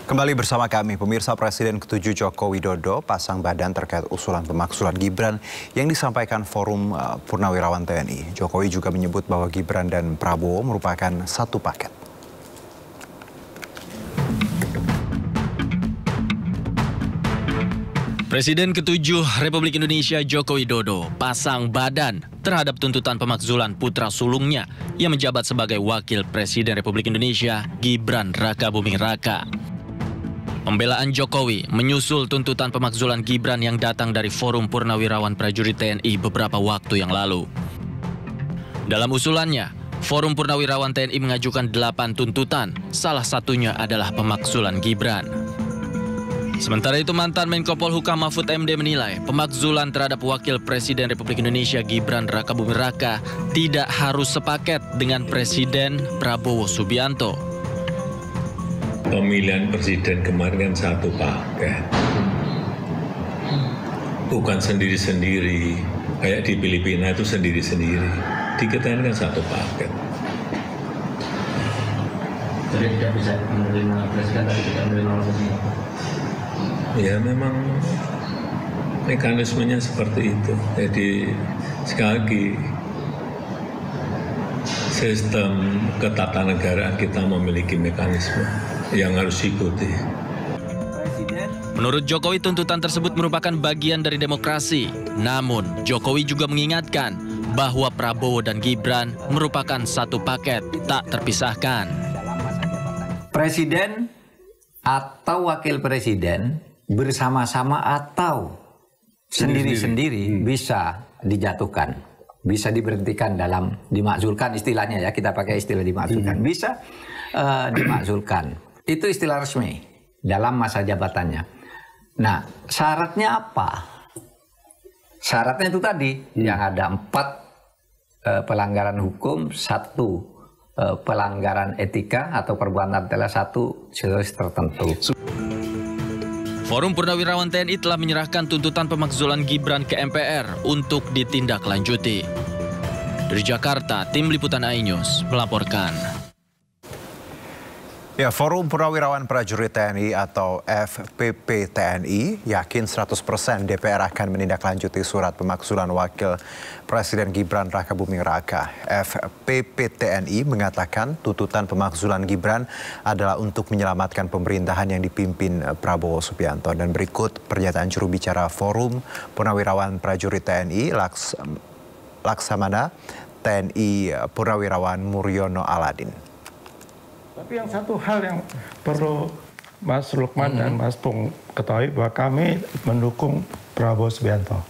Kembali bersama kami, pemirsa. Presiden ke-7 Joko Widodo pasang badan terkait usulan pemakzulan Gibran yang disampaikan Forum Purnawirawan TNI. Jokowi juga menyebut bahwa Gibran dan Prabowo merupakan satu paket. Presiden ke-7 Republik Indonesia Joko Widodo pasang badan terhadap tuntutan pemakzulan putra sulungnya yang menjabat sebagai Wakil Presiden Republik Indonesia, Gibran Rakabuming Raka. Pembelaan Jokowi menyusul tuntutan pemakzulan Gibran yang datang dari Forum Purnawirawan Prajurit TNI beberapa waktu yang lalu. Dalam usulannya, Forum Purnawirawan TNI mengajukan 8 tuntutan, salah satunya adalah pemakzulan Gibran. Sementara itu, mantan Menko Polhukam Mahfud MD menilai pemakzulan terhadap Wakil Presiden Republik Indonesia Gibran Rakabuming Raka tidak harus sepaket dengan Presiden Prabowo Subianto. Pemilihan presiden kemarin kan satu paket, bukan sendiri-sendiri, kayak di Filipina itu sendiri-sendiri. Di kita ini kan satu paket. Jadi tidak bisa menerima presiden tapi tidak menerima presiden. Ya memang mekanismenya seperti itu. Jadi sekali lagi sistem ketatanegaraan kita memiliki mekanisme yang harus diikuti. Menurut Jokowi, tuntutan tersebut merupakan bagian dari demokrasi. Namun, Jokowi juga mengingatkan bahwa Prabowo dan Gibran merupakan satu paket, tak terpisahkan. Presiden atau wakil presiden bersama-sama atau sendiri-sendiri bisa dijatuhkan, bisa diberhentikan dalam dimakzulkan, istilahnya ya, kita pakai istilah dimakzulkan, bisa dimakzulkan. Itu istilah resmi dalam masa jabatannya. Nah, syaratnya apa? Syaratnya itu tadi, yang ada 4 pelanggaran hukum, 1 pelanggaran etika atau perbuatan telah 1 jenis tertentu. Forum Purnawirawan TNI telah menyerahkan tuntutan pemakzulan Gibran ke MPR untuk ditindaklanjuti. Dari Jakarta, Tim Liputan iNews melaporkan. Ya, Forum Purnawirawan Prajurit TNI atau FPP TNI yakin 100% DPR akan menindaklanjuti surat pemakzulan Wakil Presiden Gibran Rakabuming Raka. FPP TNI mengatakan tuntutan pemakzulan Gibran adalah untuk menyelamatkan pemerintahan yang dipimpin Prabowo Subianto. Dan berikut pernyataan juru bicara Forum Purnawirawan Prajurit TNI Laksamana TNI Purnawirawan Muryono Aladin. Tapi yang satu hal yang perlu Mas Lukman dan Mas Pung ketahui bahwa kami mendukung Prabowo Subianto.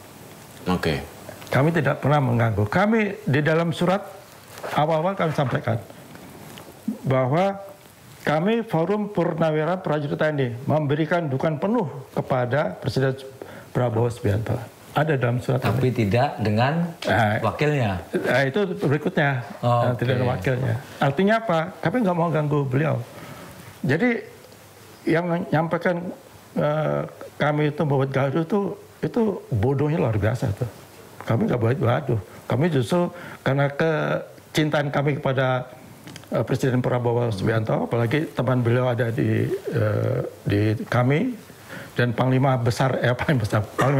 Oke. Kami tidak pernah mengganggu. Kami di dalam surat awal-awal kami sampaikan bahwa kami Forum Purnawirawan Prajurit TNI memberikan dukungan penuh kepada Presiden Prabowo Subianto. Ada dalam surat. Tapi ini. tidak dengan wakilnya. Itu berikutnya. Tidak dengan wakilnya. Artinya apa? Kami nggak mau ganggu beliau. Jadi yang menyampaikan kami itu membuat gaduh itu bodohnya luar biasa tuh. Kami nggak buat gaduh. Kami justru karena kecintaan kami kepada Presiden Prabowo Subianto, apalagi teman beliau ada di kami. Dan Panglima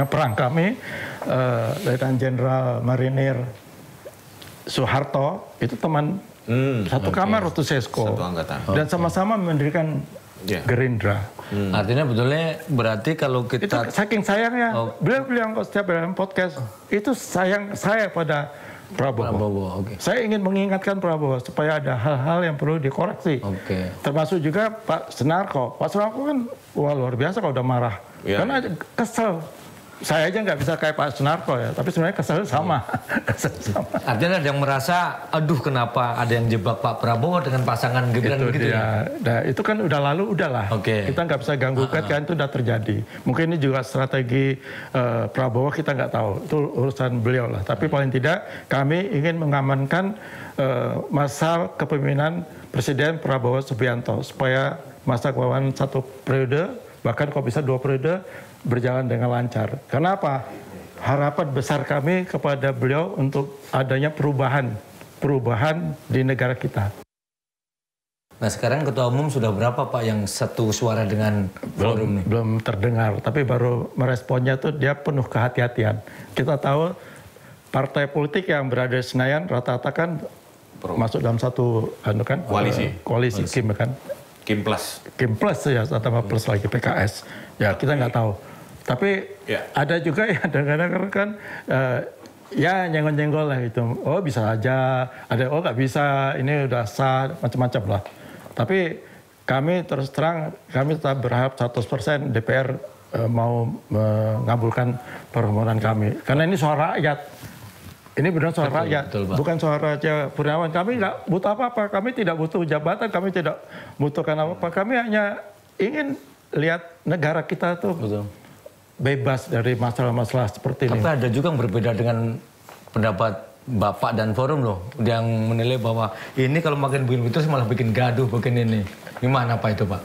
Perang kami, Letnan Jenderal Marinir Soeharto, itu teman satu kamar waktu Sesko. Dan sama-sama mendirikan Gerindra. Artinya betulnya berarti kalau kita... Itu saking sayangnya, beliau bilang setiap dalam podcast, itu sayang saya pada Prabowo. Saya ingin mengingatkan Prabowo supaya ada hal-hal yang perlu dikoreksi. Termasuk juga Pak Sunarko. Pak Sunarko kan luar biasa kalau udah marah. Karena kesel. Saya aja nggak bisa kayak Pak Sunarko ya, tapi sebenarnya kesel sama. Artinya ada yang merasa, aduh kenapa ada yang jebak Pak Prabowo dengan pasangan Gibran gitu ya? Nah, itu kan udah lalu, udahlah. Kita nggak bisa ganggu kan itu udah terjadi. Mungkin ini juga strategi Prabowo, kita nggak tahu. Itu urusan beliau lah. Tapi paling tidak kami ingin mengamankan masa kepemimpinan Presiden Prabowo Subianto supaya masa kepemimpinan 1 periode, bahkan kalau bisa 2 periode, berjalan dengan lancar. Kenapa? Harapan besar kami kepada beliau untuk adanya perubahan di negara kita. Nah sekarang Ketua Umum sudah berapa Pak yang satu suara dengan forum nih? Belum terdengar, tapi baru meresponnya tuh dia penuh kehati-hatian. Kita tahu partai politik yang berada di Senayan rata-rata kan masuk dalam satu koalisi Kim kan. Kim Plus. Kim Plus ya, tambah plus lagi PKS. Ya kita nggak tahu. Tapi ada juga yang kadang-kadang kan ya nyenggol-nyenggol lah itu. Oh bisa aja, ada oh nggak bisa, ini udah sah, macam-macam lah. Tapi kami terus terang, kami tetap berharap 100% DPR mau mengabulkan permohonan kami. Karena ini suara rakyat. Ini benar suara rakyat, bukan suara Raja Purniawan. Kami nggak butuh apa-apa, kami tidak butuh jabatan, kami tidak butuhkan apa-apa. Kami hanya ingin lihat negara kita tuh bebas dari masalah-masalah seperti ini. Tapi ada juga yang berbeda dengan pendapat Bapak dan forum loh, yang menilai bahwa ini kalau makin begini terus malah bikin gaduh, bikin ini. Gimana Pak itu Pak?